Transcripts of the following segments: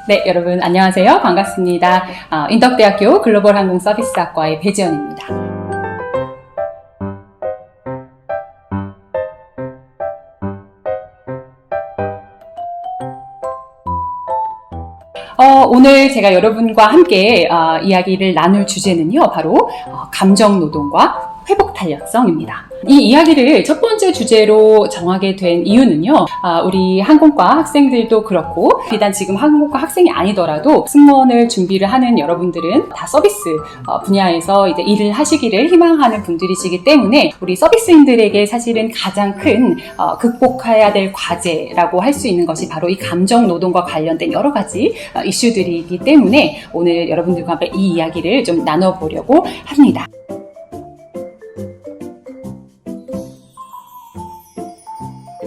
네, 여러분 안녕하세요. 반갑습니다. 인덕대학교 글로벌 항공 서비스학과의 배지연입니다. 오늘 제가 여러분과 함께 이야기를 나눌 주제는요, 바로 감정노동과 회복탄력성입니다. 이 이야기를 첫 번째 주제로 정하게 된 이유는요, 우리 항공과 학생들도 그렇고, 비단 지금 항공과 학생이 아니더라도 승무원을 준비를 하는 여러분들은 다 서비스 분야에서 이제 일을 하시기를 희망하는 분들이시기 때문에 우리 서비스인들에게 사실은 가장 큰 극복해야 될 과제라고 할 수 있는 것이 바로 이 감정노동과 관련된 여러 가지 이슈들이기 때문에 오늘 여러분들과 함께 이 이야기를 좀 나눠보려고 합니다.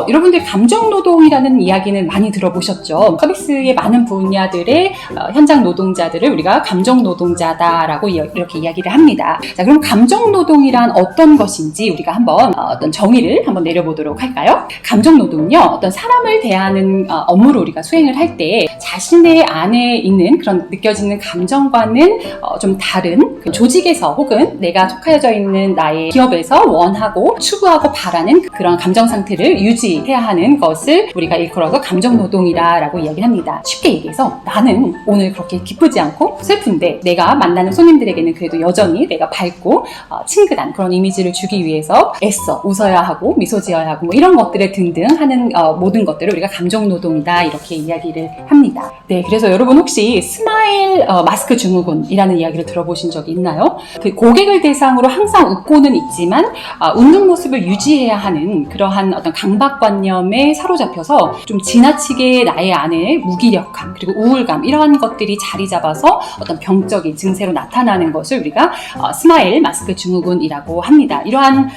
여러분들 감정노동이라는 이야기는 많이 들어보셨죠? 서비스의 많은 분야들의 현장 노동자들을 우리가 감정노동자다라고 이렇게 이야기를 합니다. 자, 그럼 감정노동이란 어떤 것인지 우리가 한번 어떤 정의를 한번 내려보도록 할까요? 감정노동은요, 어떤 사람을 대하는 업무를 우리가 수행을 할 때 자신의 안에 있는 그런 느껴지는 감정과는 좀 다른 조직에서 혹은 내가 속하여져 있는 나의 기업에서 원하고 추구하고 바라는 그런 감정 상태를 유지해야 하는 것을 우리가 일컬어서 감정노동이라고 이야기를 합니다. 쉽게 얘기해서 나는 오늘 그렇게 기쁘지 않고 슬픈데 내가 만나는 손님들에게는 그래도 여전히 내가 밝고 친근한 그런 이미지를 주기 위해서 애써 웃어야 하고 미소 지어야 하고 뭐 이런 것들을 등등 하는 모든 것들을 우리가 감정노동이다 이렇게 이야기를 합니다. 네, 그래서 여러분 혹시 스마일 마스크 증후군이라는 이야기를 들어보신 적이 있나요? 그 고객을 대상으로 항상 웃고는 있지만 웃는 모습을 유지해야 하는 그러한 어떤 강박관념에 사로잡혀서 좀 지나치게 나의 안에 무기력함 그리고 우울감 이러한 것들이 자리 잡아서 어떤 병적인 증세로 나타나는 것을 우리가 스마일 마스크 증후군이라고 합니다. 이러한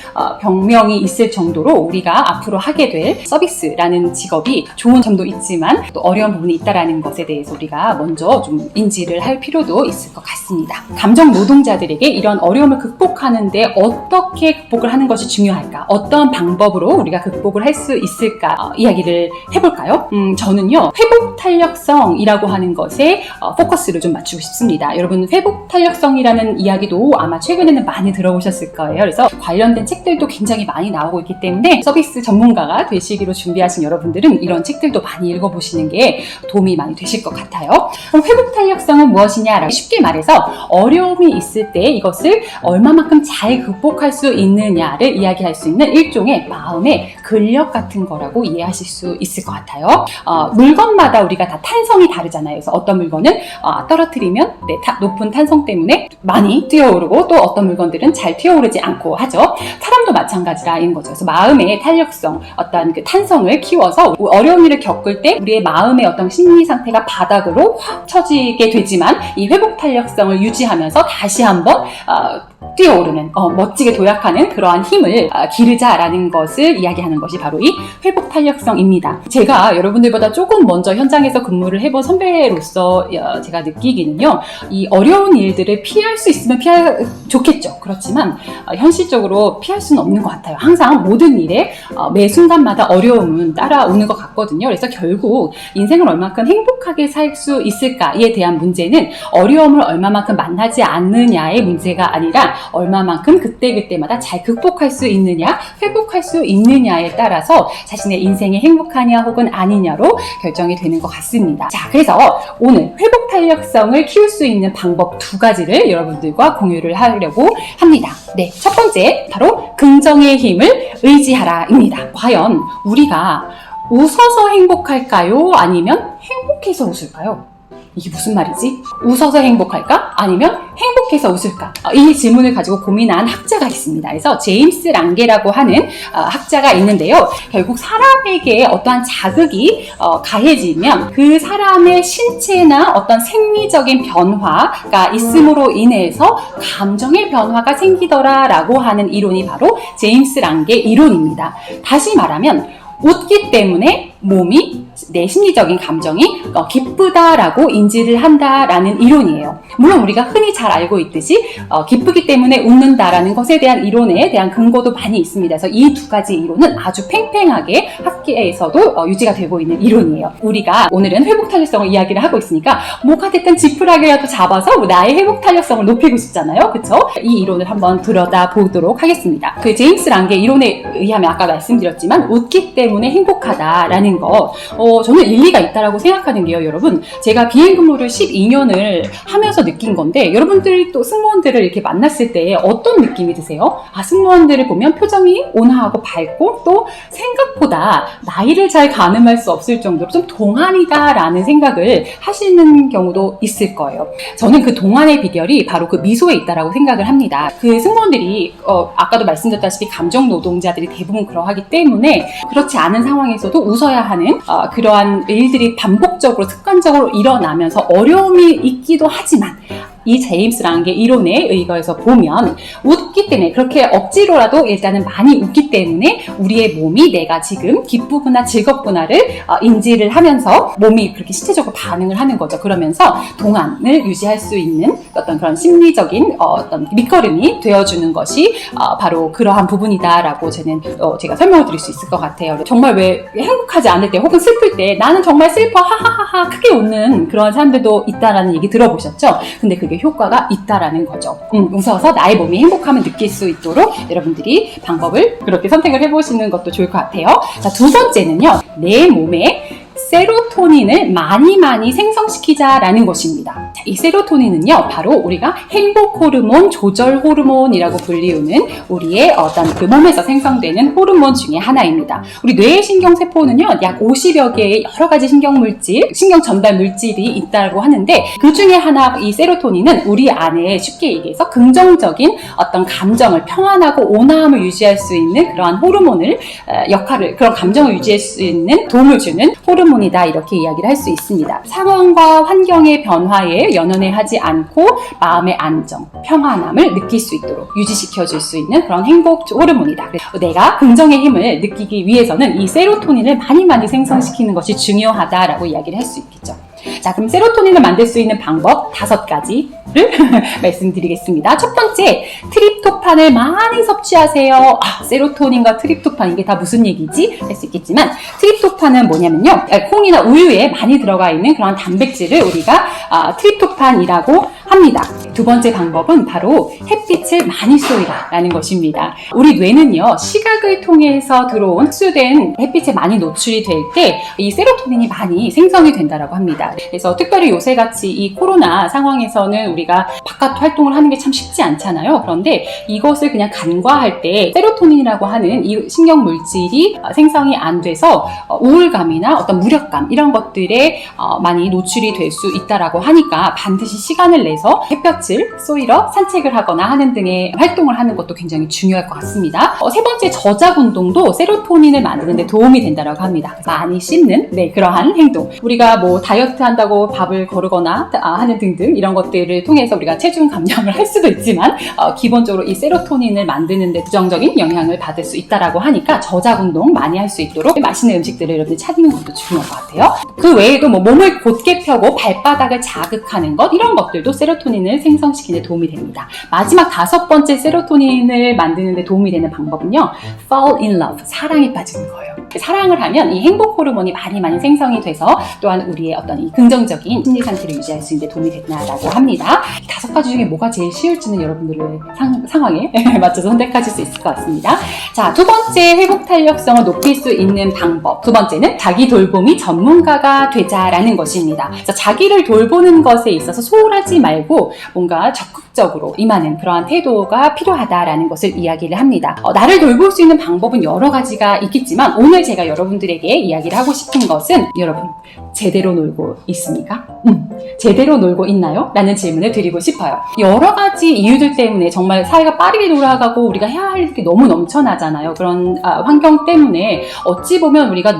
병명이 있을 정도로 우리가 앞으로 하게 될 서비스라는 직업이 좋은 점도 있지만 또 어려운 부분이 있다라는 것에 대해서 우리가 먼저 좀 인지를 할 필요도 있을 것 같습니다. 감정 노동자들에게 이런 어려움을 극복하는데 어떻게 극복을 하는 것이 중요할까? 어떤 방법으로 우리가 극복을 할 수 있을까? 이야기를 해볼까요? 저는요, 회복 탄력성이라고 하는 것에 포커스를 좀 맞추고 싶습니다. 여러분, 회복 탄력성이라는 이야기도 아마 최근에는 많이 들어보셨을 거예요. 그래서 관련된 책들도 굉장히 많이 나오고 있기 때문에 서비스 전문가가 되시기로 준비하신 여러분들은 이런 책들도 많이 읽어보시는 게 도움이 많이 되실 것 같아요. 그럼 회복 탄력성은 무엇이냐라고 쉽게 말해서 어려움이 있을 때 이것을 얼마만큼 잘 극복할 수 있느냐를 이야기할 수 있는 일종의 마음의 근력 같은 거라고 이해하실 수 있을 것 같아요. 물건마다 우리가 다 탄성이 다르잖아요. 그래서 어떤 물건은 떨어뜨리면 높은 탄성 때문에 많이 뛰어오르고 또 어떤 물건들은 잘 뛰어오르지 않고 하죠. 사람도 마찬가지라는 거죠. 그래서 마음의 탄력성, 어떤 그 탄성을 키워서 어려운 일을 겪을 때 우리의 마음의 어떤 심리 상태가 바닥으로 확 처지게 되지만 이 회복 탄력성을 유지하면서 다시 한번 뛰어오르는 멋지게 도약하는 그러한 힘을 기르자라는 것을 이야기하는 것이 바로 이 회복 탄력성입니다. 제가 여러분들보다 조금 먼저 현장에서 근무를 해본 선배로서 제가 느끼기는요, 이 어려운 일들을 피할 수 있으면 좋겠죠. 그렇지만 현실적으로 피할 수는 없는 것 같아요. 항상 모든 일에 매 순간마다 어려움은 따라오는 것 같거든요. 그래서 결국 인생을 얼마만큼 행복하게 살 수 있을까에 대한 문제는 어려움을 얼마만큼 만나지 않느냐의 문제가 아니라 얼마만큼 그때그때마다 잘 극복할 수 있느냐, 회복할 수 있느냐에 따라서 자신의 인생이 행복하냐 혹은 아니냐로 결정이 되는 것 같습니다. 자, 그래서 오늘 회복 탄력성을 키울 수 있는 방법 2가지를 여러분들과 공유를 하려고 합니다. 네, 첫 번째 바로 긍정의 힘을 의지하라입니다. 과연 우리가 웃어서 행복할까요? 아니면 행복해서 웃을까요? 이게 무슨 말이지? 웃어서 행복할까? 아니면 행복해서 웃을까? 이 질문을 가지고 고민한 학자가 있습니다. 그래서 제임스 랑게라고 하는 학자가 있는데요. 결국 사람에게 어떠한 자극이 가해지면 그 사람의 신체나 어떤 생리적인 변화가 있음으로 인해서 감정의 변화가 생기더라라고 하는 이론이 바로 제임스 랑게 이론입니다. 다시 말하면 웃기 때문에 몸이 내 심리적인 감정이 기쁘다라고 인지를 한다라는 이론이에요. 물론 우리가 흔히 잘 알고 있듯이 기쁘기 때문에 웃는다라는 것에 대한 이론에 대한 근거도 많이 있습니다. 그래서 이 두 가지 이론은 아주 팽팽하게 학계에서도 유지가 되고 있는 이론이에요. 우리가 오늘은 회복 탄력성을 이야기를 하고 있으니까 뭐가 됐든 지푸라기라도 잡아서 나의 회복 탄력성을 높이고 싶잖아요. 그쵸? 이 이론을 한번 들여다 보도록 하겠습니다. 그 제임스 랑게 이론에 의하면 아까 말씀드렸지만 웃기 때문에 행복하다라는 거 저는 일리가 있다라고 생각하는 게요. 여러분, 제가 비행근무를 12년을 하면서 느낀 건데 여러분들이 또 승무원들을 이렇게 만났을 때 어떤 느낌이 드세요? 승무원들을 보면 표정이 온화하고 밝고 또 생각보다 나이를 잘 가늠할 수 없을 정도로 좀 동안이다라는 생각을 하시는 경우도 있을 거예요. 저는 그 동안의 비결이 바로 그 미소에 있다라고 생각을 합니다. 그 승무원들이 아까도 말씀드렸다시피 감정 노동자들이 대부분 그러하기 때문에 그렇지 않은 상황에서도 웃어야 하는 그러한 일들이 반복적으로 습관적으로 일어나면서 어려움이 있기도 하지만 이 제임스 랑게 이론에 의거해서 보면 웃기 때문에 그렇게 억지로라도 일단은 많이 웃기 때문에 우리의 몸이 내가 지금 기쁘구나 즐겁구나를 인지를 하면서 몸이 그렇게 신체적으로 반응을 하는 거죠. 그러면서 동안을 유지할 수 있는 어떤 그런 심리적인 어떤 밑거름이 되어주는 것이 바로 그러한 부분이다라고 제가 설명을 드릴 수 있을 것 같아요. 정말 왜 행복하지 않을 때 혹은 슬플 때 나는 정말 슬퍼 하하하하 크게 웃는 그런 사람들도 있다라는 얘기 들어보셨죠? 근데 그게 효과가 있다라는 거죠. 웃어서 나의 몸이 행복함을 느낄 수 있도록 여러분들이 방법을 그렇게 선택을 해보시는 것도 좋을 것 같아요. 자, 두 번째는요. 내 몸에 세로토닌을 많이 생성시키자라는 것입니다. 자, 이 세로토닌은요, 바로 우리가 행복 호르몬, 조절 호르몬이라고 불리우는 우리의 어떤 그 몸에서 생성되는 호르몬 중에 하나입니다. 우리 뇌의 신경세포는요, 약 50여 개의 여러 가지 신경물질, 신경 전달 물질이 있다고 하는데 그 중에 하나 이 세로토닌은 우리 안에 쉽게 얘기해서 긍정적인 어떤 감정을 평안하고 온화함을 유지할 수 있는 그러한 호르몬을 그런 감정을 유지할 수 있는 도움을 주는 호르몬이다 이렇게 이야기를 할 수 있습니다. 상황과 환경의 변화에 연연해하지 않고 마음의 안정, 평안함을 느낄 수 있도록 유지시켜줄 수 있는 그런 행복 호르몬이다. 그래서 내가 긍정의 힘을 느끼기 위해서는 이 세로토닌을 많이 생성시키는 것이 중요하다라고 이야기를 할 수 있겠죠. 자, 그럼 세로토닌을 만들 수 있는 방법 5가지를 말씀드리겠습니다. 첫 번째, 트립토판을 많이 섭취하세요. 세로토닌과 트립토판 이게 다 무슨 얘기지? 할 수 있겠지만 트립토판은 뭐냐면요. 콩이나 우유에 많이 들어가 있는 그런 단백질을 우리가 트립토판이라고 합니다. 두 번째 방법은 바로 햇빛을 많이 쏘이라라는 것입니다. 우리 뇌는요, 시각을 통해서 들어온 흡수된 햇빛에 많이 노출이 될 때 이 세로토닌이 많이 생성이 된다라고 합니다. 그래서 특별히 요새같이 이 코로나 상황에서는 우리가 바깥 활동을 하는 게 참 쉽지 않잖아요. 그런데 이것을 그냥 간과할 때 세로토닌이라고 하는 이 신경 물질이 생성이 안 돼서 우울감이나 어떤 무력감 이런 것들에 많이 노출이 될 수 있다라고 하니까 반드시 시간을 내서 햇볕을 쏘이러 산책을 하거나 하는 등의 활동을 하는 것도 굉장히 중요할 것 같습니다. 세 번째, 저작 운동도 세로토닌을 만드는 데 도움이 된다라고 합니다. 많이 씹는 그러한 행동. 우리가 뭐 다이어트 한다고 밥을 거르거나 하는 등등 이런 것들을 통해서 우리가 체중 감량을 할 수도 있지만 기본적으로 이 세로토닌을 만드는 데 부정적인 영향을 받을 수 있다라고 하니까 저작 운동 많이 할 수 있도록 맛있는 음식들을 여러분들 찾는 것도 중요한 것 같아요. 그 외에도 뭐 몸을 곧게 펴고 발바닥을 자극하는 것 이런 것들도 세로토닌을 생성시키는 데 도움이 됩니다. 마지막 5번째 세로토닌을 만드는 데 도움이 되는 방법은요. fall in love, 사랑에 빠지는 거예요. 사랑을 하면 이 행복 호르몬이 많이 생성이 돼서 또한 우리의 어떤 이 긍정적인 심리 상태를 유지할 수 있는 데 도움이 된다라고 합니다. 5가지 중에 뭐가 제일 쉬울지는 여러분들의 상황에 맞춰서 선택하실 수 있을 것 같습니다. 자, 두 번째 회복 탄력성을 높일 수 있는 방법. 두 번째는 자기 돌봄이 전문가가 되자라는 것입니다. 그래서 자기를 돌보는 것에 있어서 소홀하지 말고 뭔가 적극적으로 임하는 그러한 태도가 필요하다라는 것을 이야기를 합니다. 나를 돌볼 수 있는 방법은 여러 가지가 있겠지만 오늘 제가 여러분들에게 이야기를 하고 싶은 것은 여러분 제대로 놀고 있습니까? 제대로 놀고 있나요? 라는 질문을 드리고 싶어요. 여러 가지 이유들 때문에 정말 사회가 빠르게 돌아가고 우리가 해야 할 일이 너무 넘쳐나잖아요. 그런 환경 때문에 어찌 보면 우리가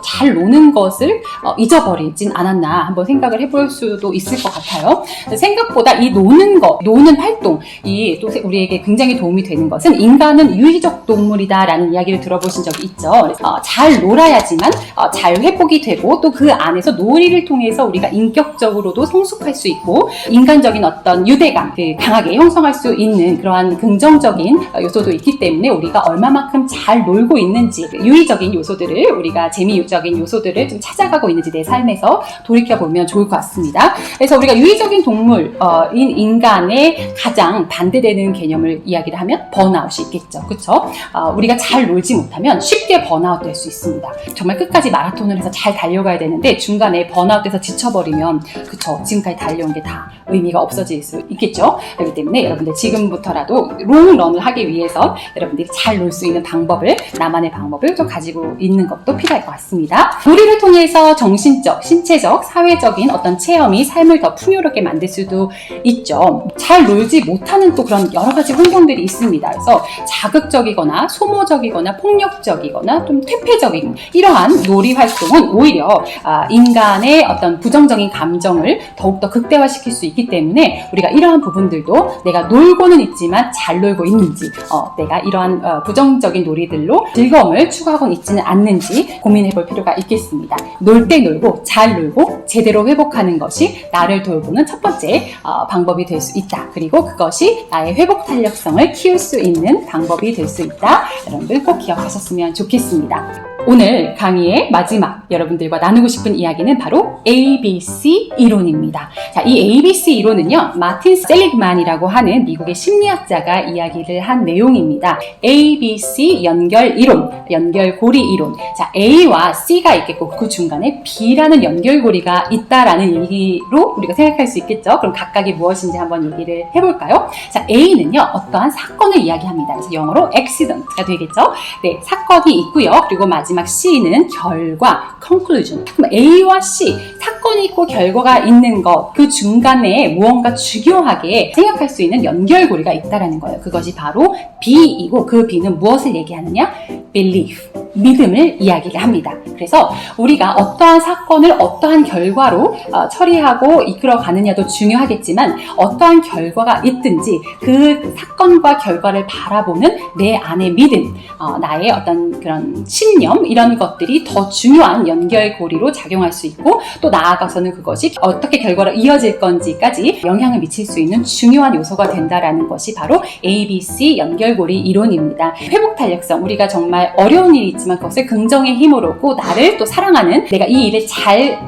잘 노는 것을 잊어버리진 않았나 한번 생각을 해볼 수도 있을 것 같아요. 생각보다 우리가 이 노는 활동, 이 또 우리에게 굉장히 도움이 되는 것은 인간은 유기적 동물이다라는 이야기를 들어보신 적이 있죠. 그래서 잘 놀아야지만 잘 회복이 되고 또 그 안에서 놀이를 통해서 우리가 인격적으로도 성숙할 수 있고 인간적인 어떤 유대감 강하게 형성할 수 있는 그러한 긍정적인 요소도 있기 때문에 우리가 얼마만큼 잘 놀고 있는지 유의적인 요소들을 우리가 재미적인 요소들을 좀 찾아가고 있는지 내 삶에서 돌이켜보면 좋을 것 같습니다. 그래서 우리가 유기적인 동물인 인간의 가장 반대되는 개념을 이야기를 하면 번아웃이 있겠죠. 그렇죠? 우리가 잘 놀지 못하면 쉽게 번아웃 될 수 있습니다. 정말 끝까지 마라톤을 해서 잘 달려가야 되는데 중간에 번아웃돼서 지쳐버리면 그쵸, 지금까지 달려온 게 다 의미가 없어질 수 있겠죠. 그렇기 때문에 여러분들 지금부터라도 롱런을 하기 위해서 여러분들이 잘 놀 수 있는 방법을, 나만의 방법을 좀 가지고 있는 것도 필요할 것 같습니다. 놀이를 통해서 정신적, 신체적, 사회적인 어떤 체험이 삶을 더 풍요롭게 만들 수도 있죠. 잘 놀지 못하는 또 그런 여러 가지 환경들이 있습니다. 그래서 자극적이거나 소모적이거나 폭력적이거나 좀 퇴폐적인 이러한 놀이 활동은 오히려 인간의 어떤 부정적인 감정을 더욱더 극대화시킬 수 있기 때문에 우리가 이러한 부분들도 내가 놀고는 있지만 잘 놀고 있는지, 내가 이러한 부정적인 놀이들로 즐거움을 추구하고는 있지는 않는지 고민해 볼 필요가 있겠습니다. 놀 때 놀고 잘 놀고 제대로 회복하는 것이 나를 돌보는 첫 번째 방법이 될 수 있다. 그리고 그것이 나의 회복 탄력성을 키울 수 있는 방법이 될 수 있다. 여러분들 꼭 기억하셨으면 좋겠습니다. 오늘 강의의 마지막 여러분들과 나누고 싶은 이야기는 바로 ABC 이론입니다. 자, 이 ABC 이론은요, 마틴 셀리그만이라고 하는 미국의 심리학자가 이야기를 한 내용입니다. ABC 연결 이론, 연결고리 이론. 자, A와 C가 있겠고 그 중간에 B라는 연결고리가 있다라는 얘기로 우리가 생각할 수 있겠죠. 그럼 각각이 무엇인지 한번 얘기를 해볼까요? 자, A는요, 어떠한 사건을 이야기합니다. 그래서 영어로 accident가 되겠죠. 네, 사건이 있고요. 그리고 마지막 C는 결과, conclusion. 그럼 A와 C, 사건이 있고 결과가 있는 것, 그 중간에 무언가 중요하게 생각할 수 있는 연결고리가 있다라는 거예요. 그것이 바로 B이고 그 B는 무엇을 얘기하느냐? belief, 믿음을 이야기를 합니다. 그래서 우리가 어떠한 사건을 어떠한 결과로 처리하고 이끌어 가느냐도 중요하겠지만 어떠한 결과가 있든지 그 사건과 결과를 바라보는 내 안의 믿음, 나의 어떤 그런 신념 이런 것들이 더 중요한 연결고리로 작용할 수 있고 또 나아가서는 그것이 어떻게 결과로 이어질 건지까지 영향을 미칠 수 있는 중요한 요소가 된다라는 것이 바로 ABC 연결고리 이론입니다. 회복 탄력성, 우리가 정말 어려운 일이 있지만 그것을 긍정의 힘으로 꼭 나를 또 사랑하는, 내가 이 일을 잘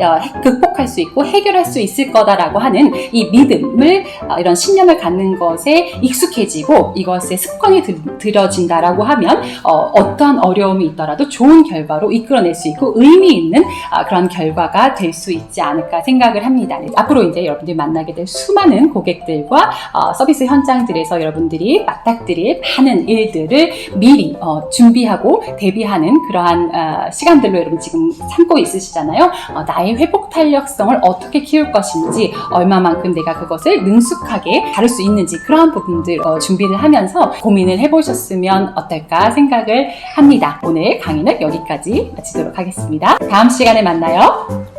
극복할 수 있고 해결할 수 있을 거다라고 하는 이 믿음을, 이런 신념을 갖는 것에 익숙해지고 이것에 습관이 들어진다라고 하면 어떠한 어려움이 있더라도 좋은 결과로 이끌어낼 수 있고 의미 있는 그런 결과가 될 수 있지 않을까 생각을 합니다. 앞으로 이제 여러분들이 만나게 될 수많은 고객들과 서비스 현장들에서 여러분들이 맞닥뜨릴 많은 일들을 미리 준비하고 대비하는 그러한 시간들로 여러분 지금 참고 있으시잖아요. 나의 회복 탄력성을 어떻게 키울 것인지, 얼마만큼 내가 그것을 능숙하게 다룰 수 있는지 그러한 부분들 준비를 하면서 고민을 해보셨으면 어떨까 생각을 합니다. 오늘 강의는 여기까지 마치도록 하겠습니다. 다음 시간에 만나요.